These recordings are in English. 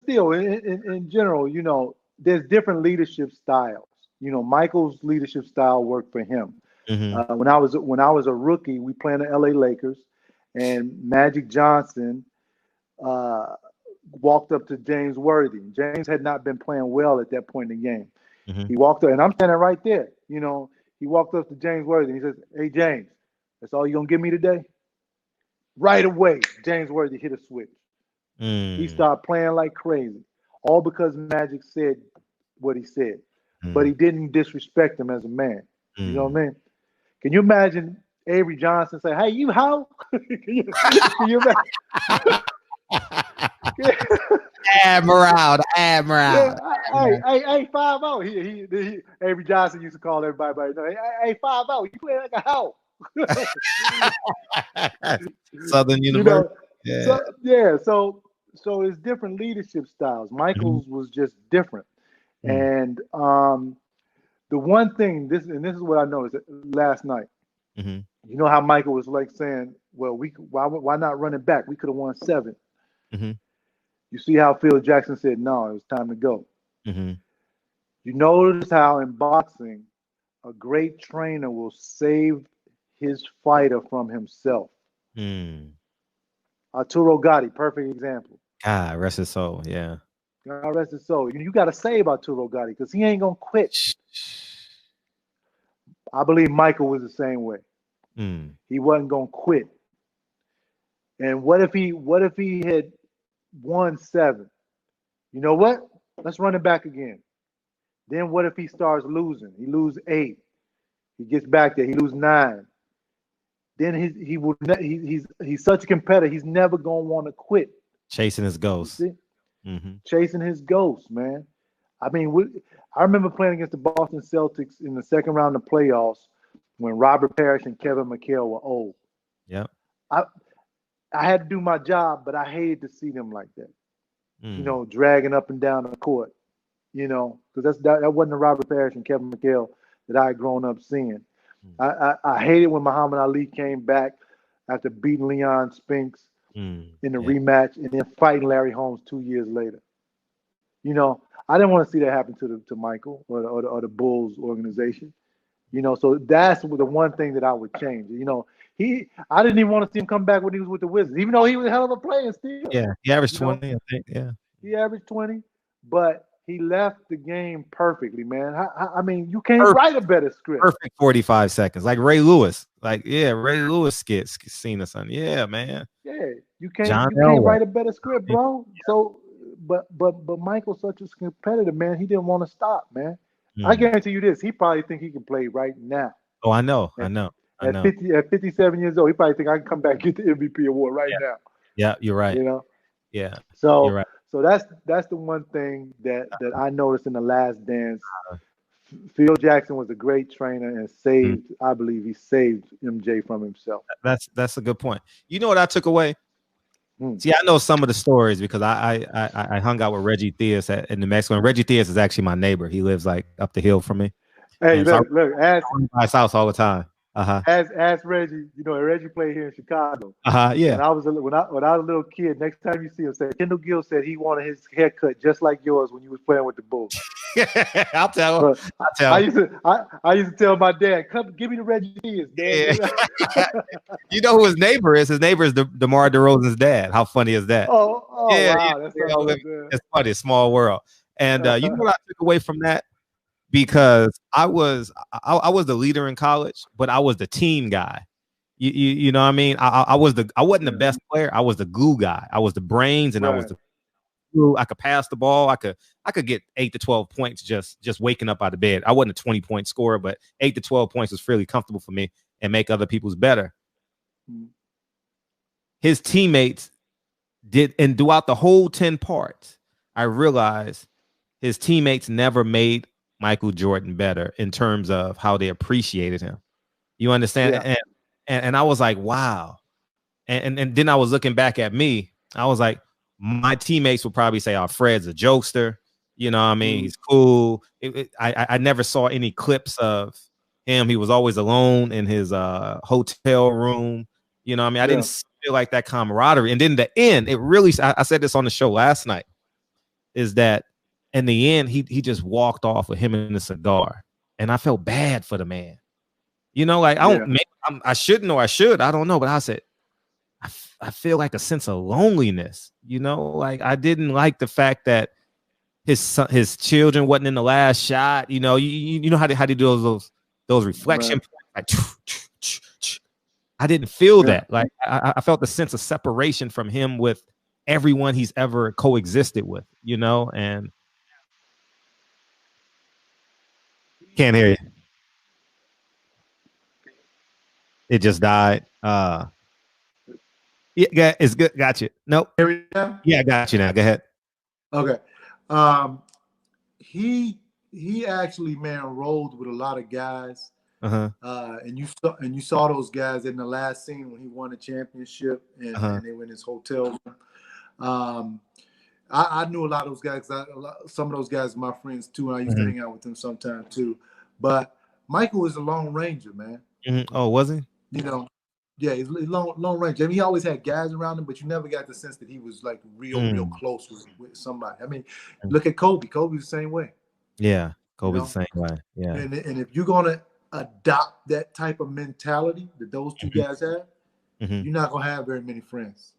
still, in general, there's different leadership styles. Michael's leadership style worked for him. Mm-hmm. When I was a rookie, we played the LA Lakers, and Magic Johnson walked up to James Worthy. James had not been playing well at that point in the game. Mm-hmm. He walked up, and I'm standing right there. He walked up to James Worthy, and he says, "Hey, James, that's all you gonna give me today?" Right away, James Worthy hit a switch. He started playing like crazy, all because Magic said what he said. But he didn't disrespect him as a man. You know what I mean? Can you imagine Avery Johnson say, "Hey, you how?" can you imagine? Admiral. Yeah, hey, 5-0. He Avery Johnson used to call everybody by his name. Hey, 5-0. You play like a hoe. Southern University. So it's different leadership styles. Michael's was just different. And the one thing, this is what I noticed last night. Mm-hmm. You know how Michael was like saying, "Well, why not run it back? We could have won 7." Mm-hmm. You see how Phil Jackson said, "No, it was time to go." Mm-hmm. You notice how in boxing, a great trainer will save his fighter from himself. Arturo Gatti, perfect example. God rest his soul. Yeah. God rest his soul. You got to save Arturo Gatti because he ain't gonna quit. I believe Michael was the same way. He wasn't gonna quit. And what if he had won 7? You know what? Let's run it back again. Then what if he starts losing? He loses 8. He gets back there. He loses 9. Then he's such a competitor. He's never gonna want to quit. Chasing his ghost. Chasing his ghost, man. I mean, I remember playing against the Boston Celtics in the second round of playoffs when Robert Parrish and Kevin McHale were old. Yeah. I had to do my job, but I hated to see them like that. Dragging up and down the court. Because that wasn't the Robert Parrish and Kevin McHale that I had grown up seeing. I hated when Muhammad Ali came back after beating Leon Spinks in the rematch and then fighting Larry Holmes 2 years later. I didn't want to see that happen to Michael or the Bulls organization. So that's the one thing that I would change. I didn't even want to see him come back when he was with the Wizards, even though he was a hell of a player still. Yeah, he averaged 20, I think. Yeah, he averaged 20, but he left the game perfectly, man. I mean, you can't write a better script. Perfect 45 seconds, like Ray Lewis. Ray Lewis skits seen us on. Yeah, man. Yeah, you can't write a better script, bro. So, but Michael's such a competitor, man. He didn't want to stop, man. I guarantee you this: he probably think he can play right now. Oh, I know. At 57 years old, he probably think I can come back and get the MVP award right now. Yeah, you're right. Yeah. So, you're right. So that's the one thing that I noticed in The Last Dance. Phil Jackson was a great trainer and saved. I believe he saved MJ from himself. That's a good point. You know what I took away? See, I know some of the stories because I hung out with Reggie Theus in New Mexico. And Reggie Theus is actually my neighbor. He lives like up the hill from me. Hey, look, ask my house all the time. Ask Reggie. Reggie played here in Chicago. Yeah. When I was a little kid, next time you see him, say Kendall Gill said he wanted his haircut just like yours when you was playing with the Bulls. I'll tell him. I used to tell my dad, "Come, give me the Reggie Theus, Dad." Yeah. You know who his neighbor is? His neighbor is DeMar DeRozan's dad. How funny is that? Oh yeah, wow, that's it's funny. Small world. And you know what I took away from that? Because I was the leader in college, but I was the team guy. You know what I mean? I wasn't the best player. I was the glue guy. I was the brains, and I was the glue. I could pass the ball. I could get 8 to 12 points just waking up out of bed. I wasn't a 20-point scorer, but 8 to 12 points was fairly comfortable for me and make other people's better. His teammates did, and throughout the whole 10 parts, I realized his teammates never made Michael Jordan better in terms of how they appreciated him. You understand? Yeah. And I was like, wow. And then I was looking back at me. I was like, my teammates would probably say, "Oh, Fred's a jokester." You know what I mean? He's cool. I never saw any clips of him. He was always alone in his hotel room. You know what I mean? I didn't feel like that camaraderie. And then the end, it really, I said this on the show last night. is that in the end, he just walked off with him and a cigar. And I felt bad for the man. You know, like I shouldn't or I should. I don't know. But I said, I feel like a sense of loneliness. You know, like I didn't like the fact that his children wasn't in the last shot. You know, you know how they do those reflection points. Like, I didn't feel that. Like I felt a sense of separation from him with everyone he's ever coexisted with. You know, and can't hear you. It just died. Yeah, it's good. Got you. Nope. Yeah, I got you now. Go ahead. Okay. He actually, man, rolled with a lot of guys. And you saw those guys in the last scene when he won the championship and they were in his hotel room. I knew a lot of those guys. Some of those guys are my friends too, and I used to hang out with them sometimes too. But Michael is a Lone Ranger, man. Oh, was he? You know, yeah, he's Lone Ranger. I mean, he always had guys around him, but you never got the sense that he was like real close with somebody. I mean, look at Kobe. Kobe's the same way. Yeah, Kobe's the same way. Yeah. And if you're gonna adopt that type of mentality that those two guys have, you're not gonna have very many friends.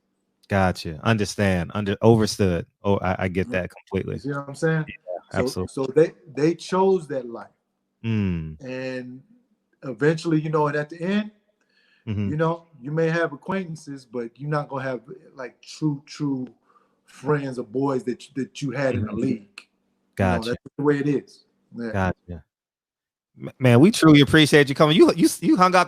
Gotcha. Understand. Overstood. Oh, I get that completely. You see what I'm saying? Yeah, absolutely. So they chose that life. And eventually, you know, and at the end, you know, you may have acquaintances, but you're not gonna have like true friends or boys that you had in the league. Gotcha. You know, that's the way it is. Yeah. Gotcha. Man, we truly appreciate you coming. You hung out the